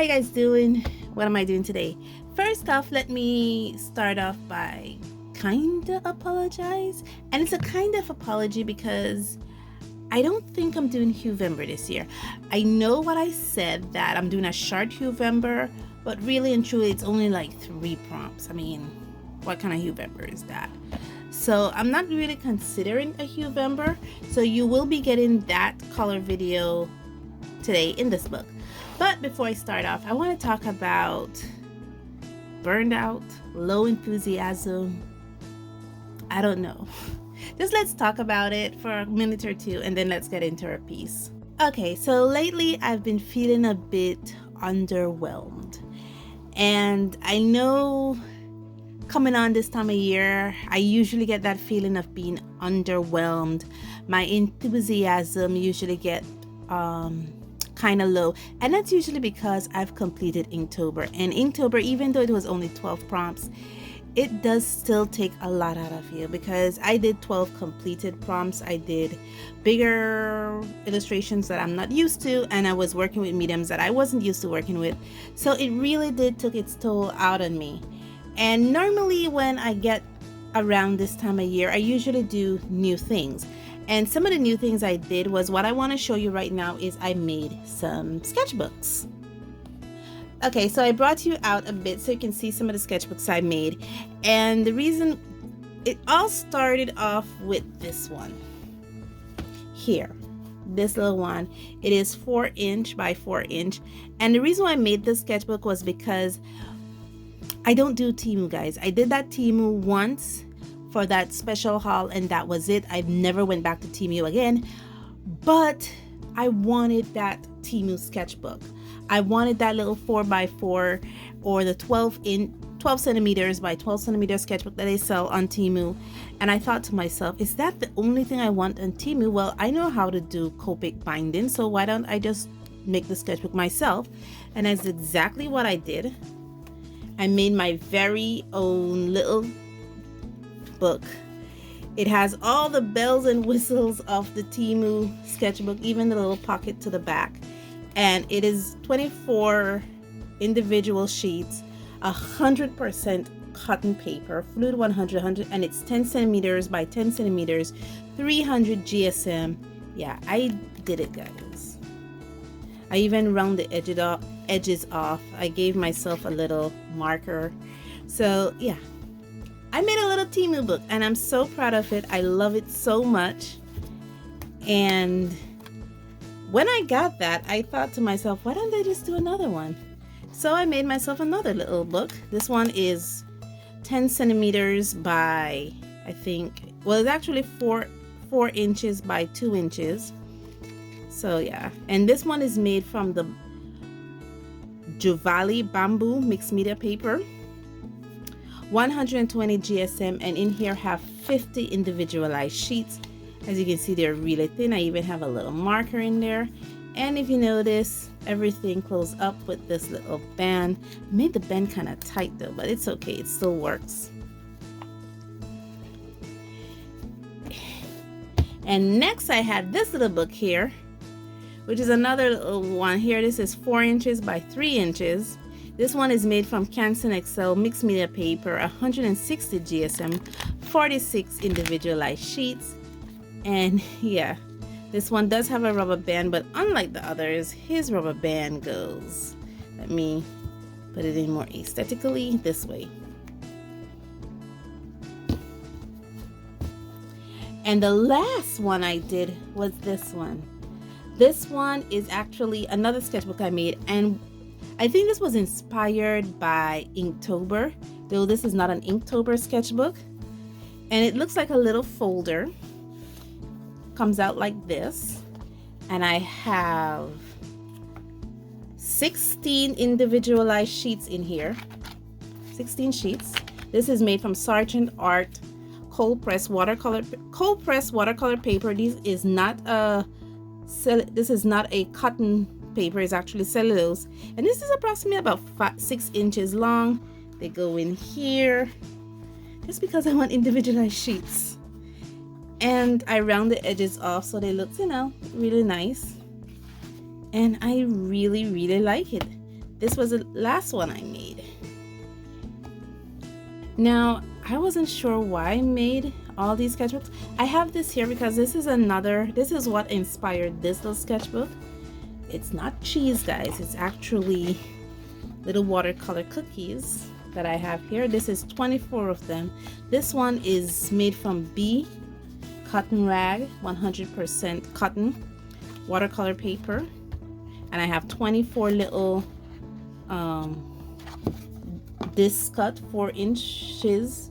you guys doing? What am I doing today? First off, let me start off by kinda apologize. And it's a kind of apology because I don't think I'm doing Huevember this year. I know what I said, that I'm doing a short Huevember, but really and truly it's only like 3 prompts. I mean, what kind of Huevember is that? So I'm not really considering a Huevember. So you will be getting that color video today in this book. But before I start off, I want to talk about burnout, low enthusiasm. I don't know. Just let's talk about it for a minute or two and then let's get into our piece. Okay, so lately I've been feeling a bit underwhelmed. And I know coming on this time of year, I usually get that feeling of being underwhelmed. My enthusiasm usually get kind of low, and that's usually because I've completed Inktober. And Inktober, even though it was only 12 prompts, it does still take a lot out of you, because I did 12 completed prompts. I did bigger illustrations that I'm not used to, and I was working with mediums that I wasn't used to working with, so it really did took its toll out on me. And normally when I get around this time of year, I usually do new things. And some of the new things I did was what I want to show you right now is I made some sketchbooks. Okay, so I brought you out a bit so you can see some of the sketchbooks I made. And the reason it all started off with this one here, this little one. It is 4" by 4". And the reason why I made this sketchbook was because I don't do Temu, guys. I did that Temu once for that special haul, and that was it. I've never went back to Temu again, but I wanted that Temu sketchbook. I wanted that little 4x4 or the 12 centimeters by 12 centimeter sketchbook that they sell on Temu. And I thought to myself, is that the only thing I want on Temu? Well, I know how to do Copic binding, so why don't I just make the sketchbook myself? And that's exactly what I did. I made my very own little book. It has all the bells and whistles of the Temu sketchbook, even the little pocket to the back. And it is 24 individual sheets, 100% cotton paper, fluid 100, and it's 10 centimeters by 10 centimeters, 300 GSM. Yeah, I did it, guys. I even round the edges off. I gave myself a little marker. So yeah, I made a little Temu book and I'm so proud of it. I love it so much. And when I got that, I thought to myself, why don't I just do another one? So I made myself another little book. This one is 10 centimeters by, I think, well, it's actually 4 inches by 2 inches. So yeah, and this one is made from the Juvali bamboo mixed media paper, 120 GSM, and in here have 50 individualized sheets. As you can see, they're really thin. I even have a little marker in there. And if you notice, everything closed up with this little band. I made the band kind of tight though, but it's okay, it still works. And next I had this little book here, which is another little one here. This is 4 inches by 3 inches. This one is made from Canson XL mixed media paper, 160 GSM, 46 individualized sheets. And yeah, this one does have a rubber band, but unlike the others, his rubber band goes, let me put it in more aesthetically, this way. And the last one I did was this one. This one is actually another sketchbook I made, and I think this was inspired by Inktober, though this is not an Inktober sketchbook. And it looks like a little folder. Comes out like this. And I have 16 individualized sheets in here. 16 sheets. This is made from Sargent Art cold press watercolor paper. This is not a cotton paper, is actually cellulose, and this is approximately about 6 inches long. They go in here just because I want individualized sheets, and I round the edges off so they look, you know, really nice. And I really like it. This was the last one I made. Now, I wasn't sure why I made all these sketchbooks. I have this here because this is what inspired this little sketchbook. It's not cheese, guys. It's actually little watercolor cookies that I have here. This is 24 of them. This one is made from B cotton rag, 100% cotton watercolor paper. And I have 24 little disc cut, 4 inches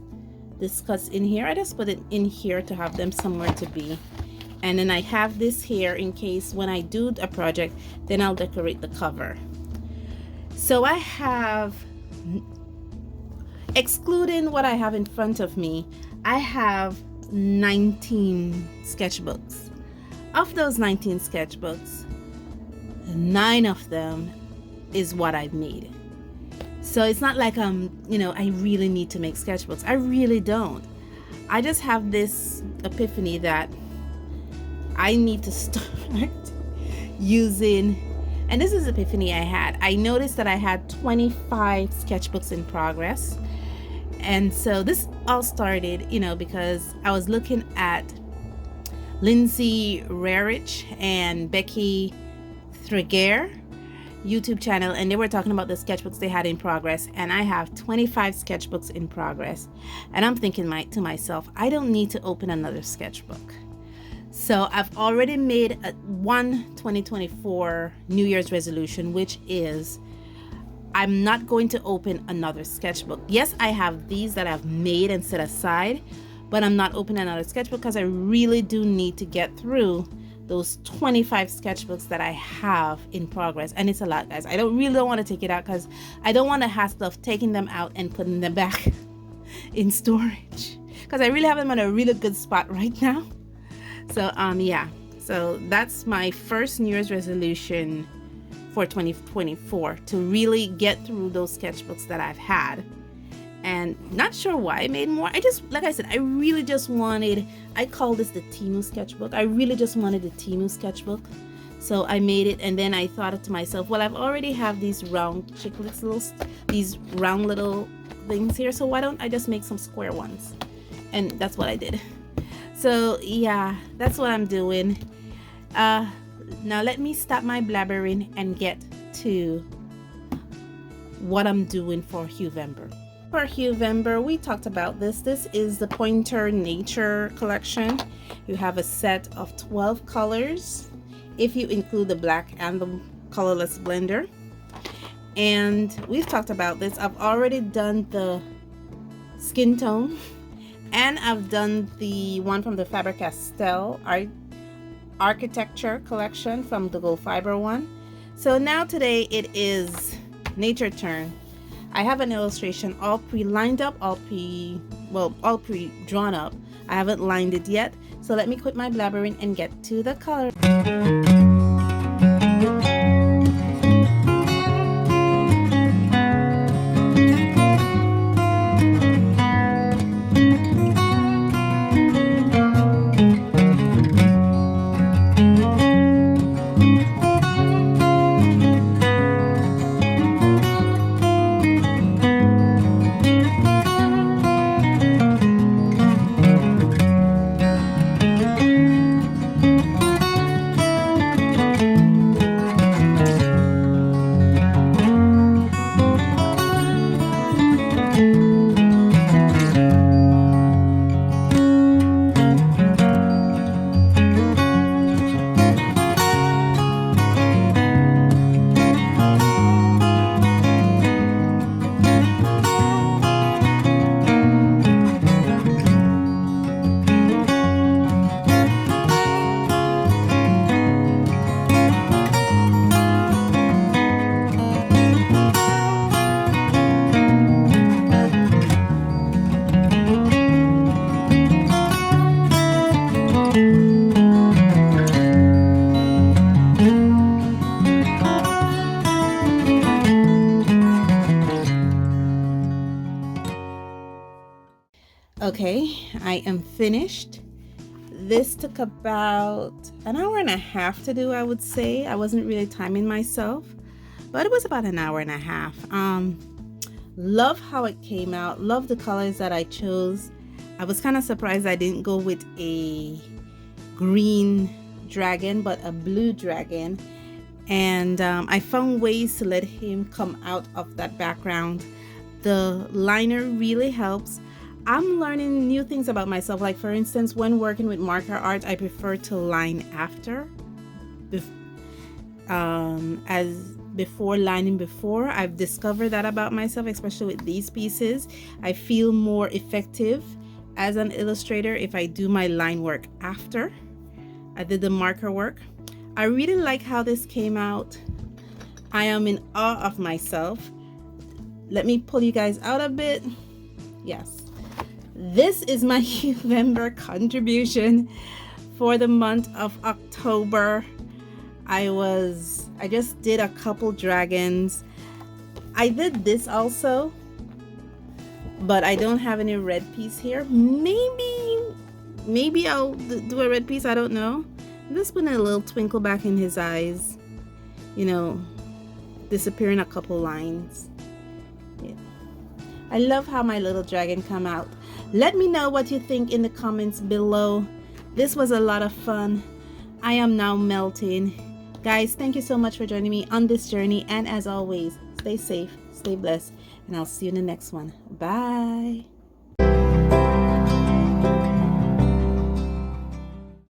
disc cuts in here. I just put it in here to have them somewhere to be. And then I have this here in case when I do a project, then I'll decorate the cover. So I have, excluding what I have in front of me, I have 19 sketchbooks. Of those 19 sketchbooks, 9 of them is what I've made. So it's not like I really need to make sketchbooks. I really don't. I just have this epiphany that I need to start using, and this is the epiphany I had. I noticed that I had 25 sketchbooks in progress. And so this all started, because I was looking at Lindsay Rarich and Becky Threguer YouTube channel, and they were talking about the sketchbooks they had in progress, and I have 25 sketchbooks in progress. And I'm thinking to myself, I don't need to open another sketchbook. So I've already made one 2024 New Year's resolution, which is I'm not going to open another sketchbook. Yes, I have these that I've made and set aside, but I'm not opening another sketchbook because I really do need to get through those 25 sketchbooks that I have in progress. And it's a lot, guys. I don't want to take it out because I don't want to hassle of taking them out and putting them back in storage, because I really have them in a really good spot right now. So yeah, so that's my first New Year's resolution for 2024, to really get through those sketchbooks that I've had. And not sure why I made more. Like I said, I really just wanted, I call this the Timu sketchbook. I really just wanted the Timu sketchbook. So I made it, and then I thought to myself, well, I've already have these round chiclets, these round little things here, so why don't I just make some square ones? And that's what I did. So yeah, that's what I'm doing. Now let me stop my blabbering and get to what I'm doing for Huevember. For Huevember, we talked about this. This is the Pointer Nature collection. You have a set of 12 colors, if you include the black and the colorless blender. And we've talked about this. I've already done the skin tone, and I've done the one from the Faber-Castell architecture collection from the Gold Fiber one. So now today it is nature turn. I have an illustration all pre-lined up, all pre-drawn up. I haven't lined it yet. So let me quit my blabbering and get to the color. Okay, I am finished. This took about an hour and a half to do, I would say. I wasn't really timing myself, but it was about an hour and a half. Love how it came out. Love the colors that I chose. I was kind of surprised I didn't go with a green dragon, but a blue dragon. And I found ways to let him come out of that background. The liner really helps. I'm learning new things about myself. Like, for instance, when working with marker art, I prefer to line after, as before lining before. I've discovered that about myself, especially with these pieces. I feel more effective as an illustrator if I do my line work after I did the marker work. I really like how this came out. I am in awe of myself. Let me pull you guys out a bit. Yes. This is my November contribution for the month of October. I just did a couple dragons. I did this also, but I don't have any red piece here. Maybe I'll do a red piece, I don't know. I'm just putting a little twinkle back in his eyes, you know, disappearing a couple lines. Yeah. I love how my little dragon come out. Let me know what you think in the comments below. This was a lot of fun. I am now melting. Guys, thank you so much for joining me on this journey. And as always, stay safe, stay blessed, and I'll see you in the next one. Bye.